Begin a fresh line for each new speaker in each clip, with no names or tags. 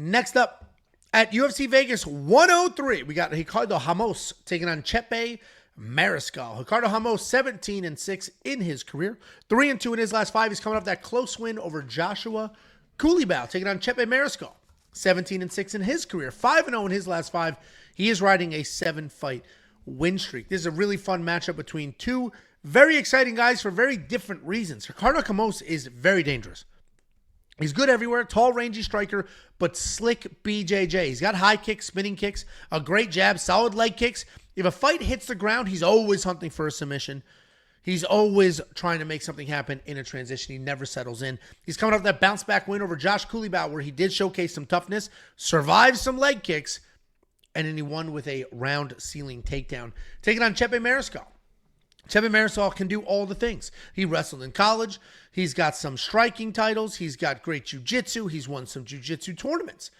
Next up, at UFC Vegas 103, we got Ricardo Ramos taking on Chepe Mariscal. Ricardo Ramos, 17-6 in his career. 3-2 in his last 5. He's coming off that close win over Joshua Coulibaly, taking on Chepe Mariscal. 17-6 in his career. 5-0 in his last 5. He is riding a 7-fight win streak. This is a really fun matchup between two very exciting guys for very different reasons. Ricardo Ramos is very dangerous. He's good everywhere, tall, rangy striker, but slick BJJ. He's got high kicks, spinning kicks, a great jab, solid leg kicks. If a fight hits the ground, he's always hunting for a submission. He's always trying to make something happen in a transition. He never settles in. He's coming off that bounce back win over Josh Coulibaly where he did showcase some toughness, survived some leg kicks, and then he won with a round ceiling takedown. Taking on Chepe Mariscal. Chepe Mariscal can do all the things. He wrestled in college. He's got some striking titles. He's got great jiu-jitsu. He's won some jiu-jitsu tournaments.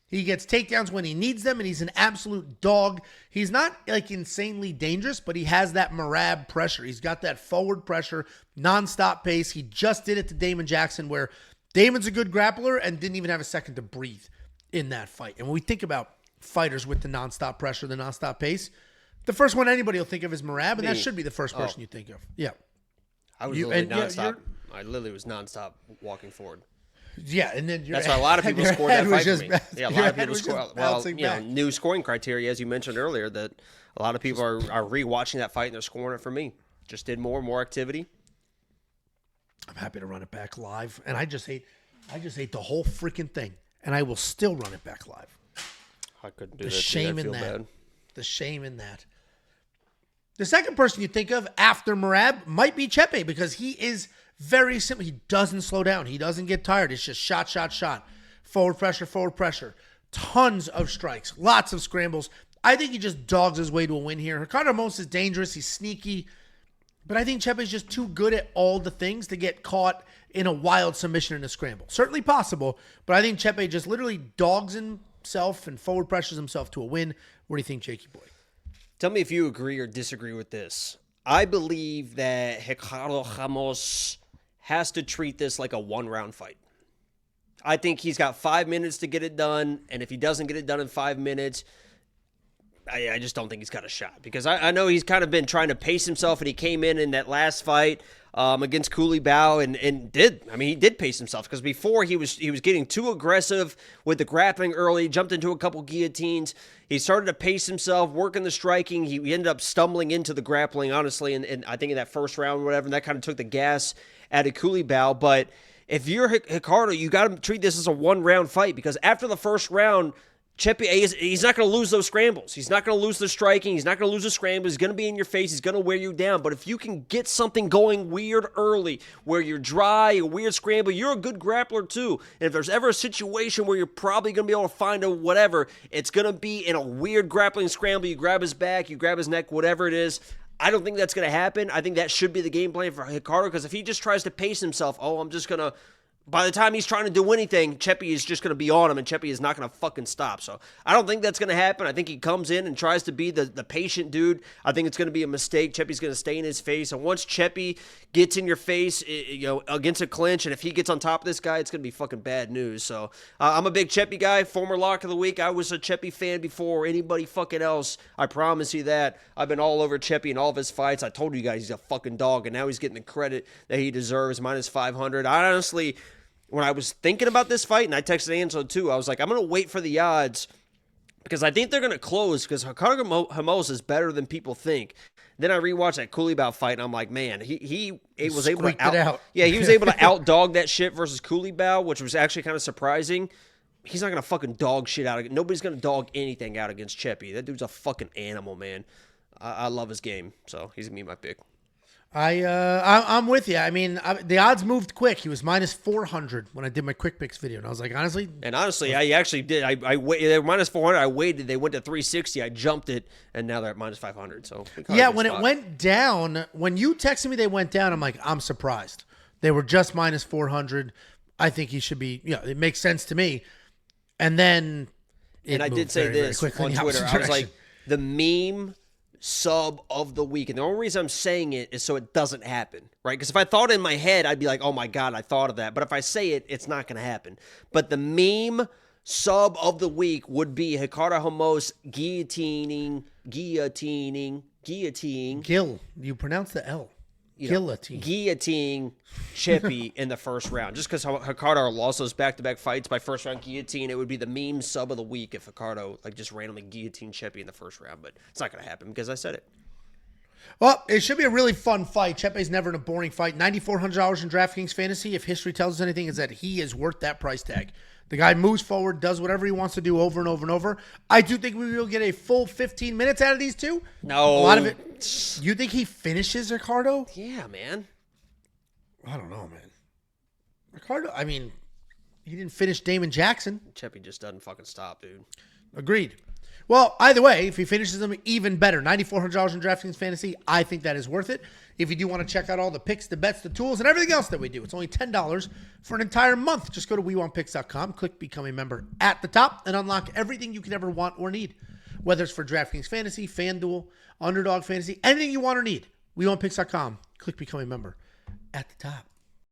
He gets takedowns when he needs them, and he's an absolute dog. He's not like insanely dangerous, but he has that Marab pressure. He's got that forward pressure, nonstop pace. He just did it to Damon Jackson where Damon's a good grappler and didn't even have a second to breathe in that fight. And when we think about fighters with the nonstop pressure, the nonstop pace, the first one anybody will think of is Marab, and that should be the first person you think of. Yeah.
I was literally nonstop. I literally was nonstop walking forward.
Yeah, and then
that's why a lot of people scored that fight for me. Yeah, a lot of people scored. Well, new scoring criteria, as you mentioned earlier, that a lot of people are rewatching that fight and they're scoring it for me. Just did more activity.
I'm happy to run it back live, and I just hate the whole freaking thing, and I will still run it back live.
I couldn't do that. The shame in that. Bad.
The shame in that. The second person you think of after Marab might be Chepe because he is very simple. He doesn't slow down. He doesn't get tired. It's just shot, shot, shot. Forward pressure. Tons of strikes. Lots of scrambles. I think he just dogs his way to a win here. Ricardo Ramos is dangerous. He's sneaky. But I think Chepe is just too good at all the things to get caught in a wild submission in a scramble. Certainly possible, but I think Chepe just literally dogs himself and forward pressures himself to a win. What do you think, Jakey boy?
Tell me if you agree or disagree with this. I believe that Ricardo Ramos has to treat this like a one-round fight. I think he's got 5 minutes to get it done, and if he doesn't get it done in 5 minutes, I just don't think he's got a shot. Because I know he's kind of been trying to pace himself, and he came in that last fight against Coulibaly and did. I mean, he did pace himself because before he was getting too aggressive with the grappling early, jumped into a couple guillotines. He started to pace himself, working the striking. He ended up stumbling into the grappling, honestly, and I think in that first round or whatever, and that kind of took the gas out of Coulibaly. But if you're Ricardo, you got to treat this as a one-round fight because after the first round, Chepe, he's not going to lose those scrambles. He's not going to lose the striking. He's not going to lose the scrambles. He's going to be in your face. He's going to wear you down. But if you can get something going weird early, where you're dry, a weird scramble, you're a good grappler too. And if there's ever a situation where you're probably going to be able to find a whatever, it's going to be in a weird grappling scramble. You grab his back, you grab his neck, whatever it is. I don't think that's going to happen. I think that should be the game plan for Ricardo because if he just tries to pace himself, I'm just going to... By the time he's trying to do anything, Chepe is just going to be on him, and Chepe is not going to fucking stop. So I don't think that's going to happen. I think he comes in and tries to be the patient dude. I think it's going to be a mistake. Chepe's going to stay in his face. And once Chepe gets in your face, against a clinch, and if he gets on top of this guy, it's going to be fucking bad news. So I'm a big Chepe guy. Former lock of the week. I was a Chepe fan before anybody fucking else. I promise you that. I've been all over Chepe in all of his fights. I told you guys he's a fucking dog, and now he's getting the credit that he deserves. Minus 500. I honestly... When I was thinking about this fight, and I texted Anzo too, I was like, I'm going to wait for the odds because I think they're going to close because Ricardo Ramos is better than people think. Then I rewatched that Coulibaly fight, and I'm like, man, he was able to out. Yeah, he was able to outdog that shit versus Coulibaly, which was actually kind of surprising. He's not going to fucking dog shit out of it. Nobody's going to dog anything out against Chepe. That dude's a fucking animal, man. I love his game, so he's going to be my pick.
I'm with you. I mean, the odds moved quick. He was minus 400 when I did my quick picks video, and I was like, honestly.
And honestly, I actually did. I they were minus 400. I waited. They went to 360. I jumped it, and now they're at minus 500. So
yeah, when it went down, when you texted me, they went down. I'm like, I'm surprised. They were just minus 400. I think he should be. Yeah, it makes sense to me. And then,
and I did say this on Twitter. I was like, the meme sub of the week. And the only reason I'm saying it is so it doesn't happen, right? Because if I thought in my head, I'd be like, oh my God, I thought of that. But if I say it, it's not going to happen. But the meme sub of the week would be Ricardo Ramos guillotining.
Gil. You pronounce the L. Guillotine.
Guillotine Chepe in the first round. Just because Ricardo lost those back-to-back fights by first round guillotine, it would be the meme sub of the week if Ricardo just randomly guillotined Chepe in the first round. But it's not going to happen because I said it.
Well, it should be a really fun fight. Chepe's never in a boring fight. $9,400 in DraftKings Fantasy. If history tells us anything, is that he is worth that price tag. The guy moves forward, does whatever he wants to do over and over and over. I do think we will get a full 15 minutes out of these two.
No.
A lot of it. You think he finishes Ricardo?
Yeah, man.
I don't know, man. Ricardo, I mean, he didn't finish Damon Jackson.
Chepe just doesn't fucking stop, dude.
Agreed. Well, either way, if he finishes them, even better. $9,400 in DraftKings Fantasy, I think that is worth it. If you do want to check out all the picks, the bets, the tools, and everything else that we do, it's only $10 for an entire month. Just go to WeWantPicks.com, click Become a Member at the top, and unlock everything you could ever want or need. Whether it's for DraftKings Fantasy, FanDuel, Underdog Fantasy, anything you want or need. WeWantPicks.com, click Become a Member at the top.